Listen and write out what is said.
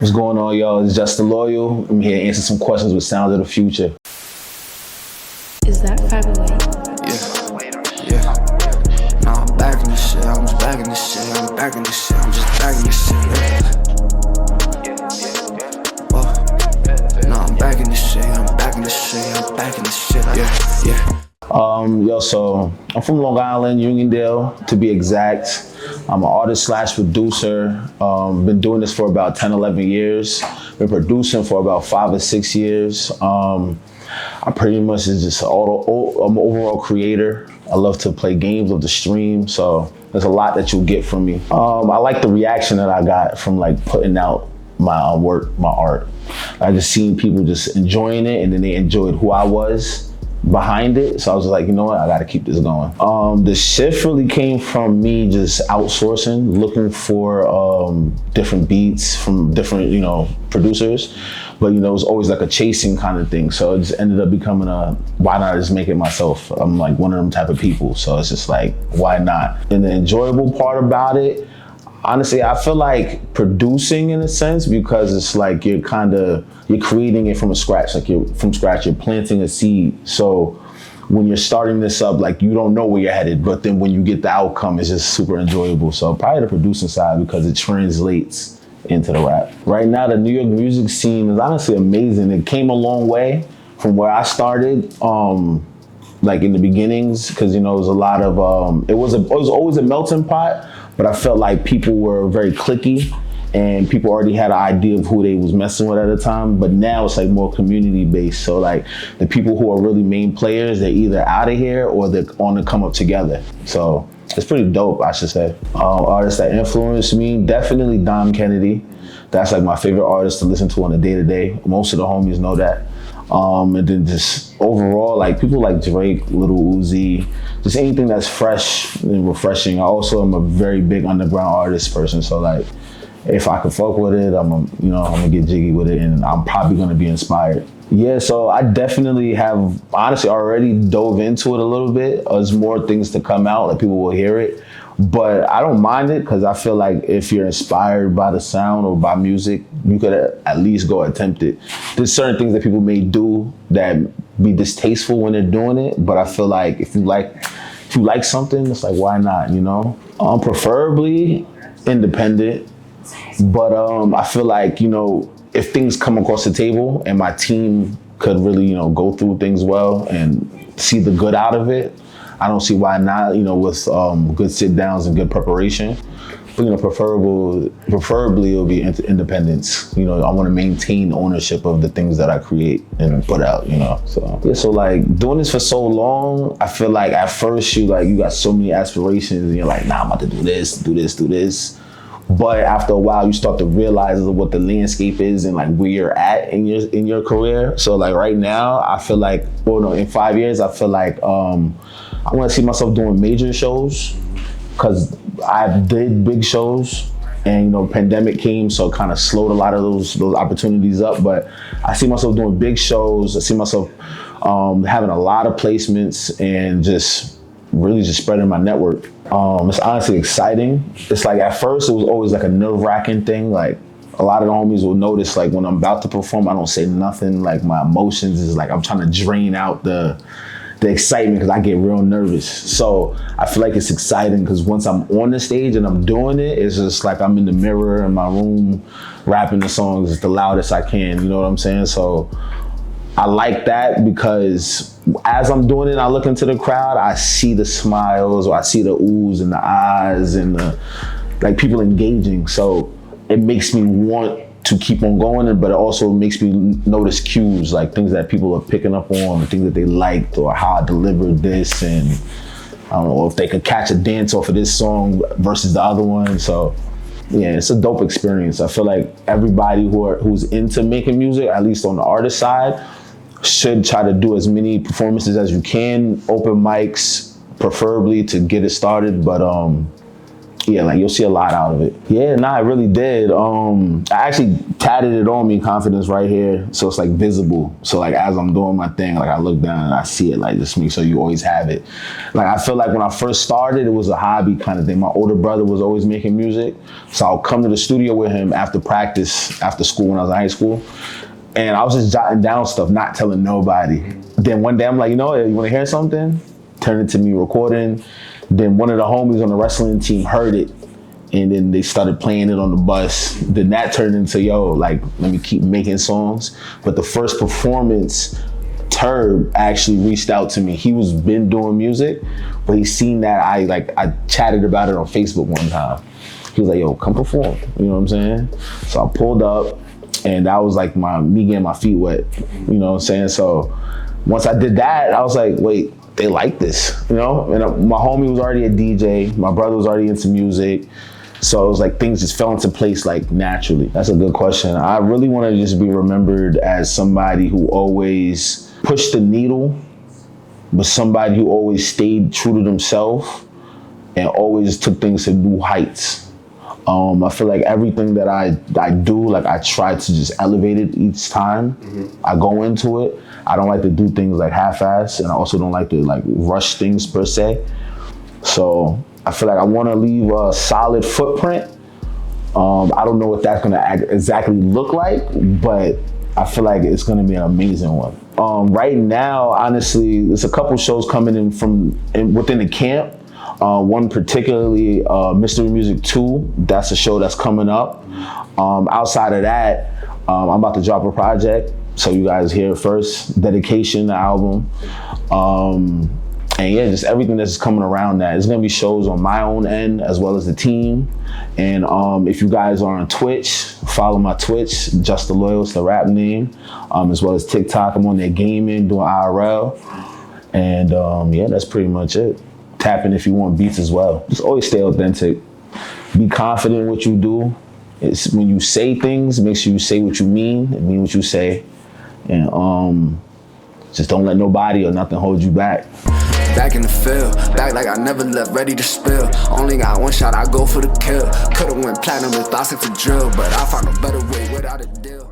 What's going on, y'all? It's Jusstheloyal. I'm here to answer some questions with Sounds of the Future. Is that 508? Yeah. Now I'm back in this shit. I'm just back in this shit. I'm back in this shit. I'm just back in this shit. Yeah. Now I'm back in this shit. I'm back in this shit. I'm back in this shit. Yeah. So I'm from Long Island, Uniondale, to be exact. I'm an artist / producer. Been doing this for about 10, 11 years. Been producing for about 5 or 6 years. I pretty much is just I'm an overall creator. I love to play games, love to stream. So there's a lot that you'll get from me. I like the reaction that I got from like putting out my work, my art. I just seen people just enjoying it, and then they enjoyed who I was behind it. So I was like, you know what, I gotta keep this going. The shift really came from me just outsourcing, looking for different beats from different, producers. But it was always like a chasing kind of thing. So it just ended up becoming why not just make it myself? I'm like one of them type of people. So it's just like, why not? And the enjoyable part about it, honestly, I feel like producing in a sense, because it's like you're creating it from scratch. Like you're planting a seed. So when you're starting this up, like you don't know where you're headed, but then when you get the outcome, it's just super enjoyable. So probably the producing side, because it translates into the rap. Right now, the New York music scene is honestly amazing. It came a long way from where I started. Like in the beginnings, because it was a lot of it was always a melting pot, but I felt like people were very cliquey and people already had an idea of who they was messing with at the time. But now it's like more community based. So like the people who are really main players, they're either out of here or they're on the come up together. So it's pretty dope, I should say. Artists that influenced me, definitely Dom Kennedy. That's like my favorite artist to listen to on a day-to-day. Most of the homies know that. And then just overall, like people like Drake, Lil Uzi, just anything that's fresh and refreshing. I also am a very big underground artist person. So like, if I could fuck with it, I'm gonna get jiggy with it, and I'm probably gonna be inspired. Yeah, so I definitely have honestly already dove into it a little bit. There's more things to come out, like people will hear it. But I don't mind it, because I feel like if you're inspired by the sound or by music, you could at least go attempt it. There's certain things that people may do that be distasteful when they're doing it, but I feel like if you like something, it's like, why not, Preferably independent, but I feel like, if things come across the table and my team could really, go through things well and see the good out of it, I don't see why not, with good sit downs and good preparation. But, preferably it'll be independence. I want to maintain ownership of the things that I create and put out, So like doing this for so long, I feel like at first you got so many aspirations and you're like, nah, I'm about to do this. But after a while, you start to realize what the landscape is and like where you're at in your career. So like right now, I feel like, in 5 years, I feel like I want to see myself doing major shows, because I did big shows, and pandemic came, so it kind of slowed a lot of those opportunities up. But I see myself doing big shows. I see myself having a lot of placements and just really just spreading my network. It's honestly exciting. It's like at first it was always like a nerve-wracking thing. Like a lot of the homies will notice, like when I'm about to perform, I don't say nothing. Like my emotions is like I'm trying to drain out the excitement, because I get real nervous. So I feel like it's exciting, because once I'm on the stage and I'm doing it, it's just like I'm in the mirror in my room rapping the songs the loudest I can. You know what I'm saying? So I like that, because as I'm doing it, I look into the crowd, I see the smiles, or I see the oohs and the ahs and the people engaging. So it makes me want to keep on going, but it also makes me notice cues, like things that people are picking up on, things that they liked, or how I delivered this, and I don't know if they could catch a dance off of this song versus the other one. So yeah, it's a dope experience. I feel like everybody who's into making music, at least on the artist side, should try to do as many performances as you can, open mics, preferably to get it started. But Yeah, like you'll see a lot out of it. Yeah, nah, I really did. I actually tatted it on me, confidence right here, so it's like visible. So like as I'm doing my thing, like I look down and I see it, like just make sure you always have it. Like I feel like when I first started, it was a hobby kind of thing. My older brother was always making music, so I'll come to the studio with him after practice, after school when I was in high school, and I was just jotting down stuff, not telling nobody. Then one day I'm like, you know, you want to hear something? Turn it to me recording. Then one of the homies on the wrestling team heard it, and then they started playing it on the bus. Then that turned into, yo, like, let me keep making songs. But the first performance, Turb actually reached out to me. He was been doing music, but he seen that I chatted about it on Facebook one time. He was like, yo, come perform. You know what I'm saying? So I pulled up, and that was like me getting my feet wet. You know what I'm saying? So once I did that, I was like, wait, they like this, you know? And my homie was already a DJ. My brother was already into music. So it was like things just fell into place like naturally. That's a good question. I really want to just be remembered as somebody who always pushed the needle, but somebody who always stayed true to themselves and always took things to new heights. I feel like everything that I do, like I try to just elevate it each time I go into it. I don't like to do things like half-ass, and I also don't like to like rush things per se. So I feel like I want to leave a solid footprint. I don't know what that's gonna exactly look like, but I feel like it's gonna be an amazing one. Right now, honestly, there's a couple shows coming in within the camp. One particularly, Mystery Music 2, that's a show that's coming up. Outside of that, I'm about to drop a project, so you guys hear it first, Dedication, the album. And yeah, just everything that's coming around that. It's gonna be shows on my own end as well as the team. And if you guys are on Twitch, follow my Twitch, Jusstheloyal is the rap name, as well as TikTok. I'm on there gaming, doing IRL. And yeah, that's pretty much it. Tap in if you want beats as well. Just always stay authentic. Be confident in what you do. It's when you say things, make sure you say what you mean and mean what you say. And just don't let nobody or nothing hold you back. Back in the field, back like I never left, ready to spill. Only got one shot, I go for the kill. Could've went platinum if I took the drill, but I found a better way without a deal.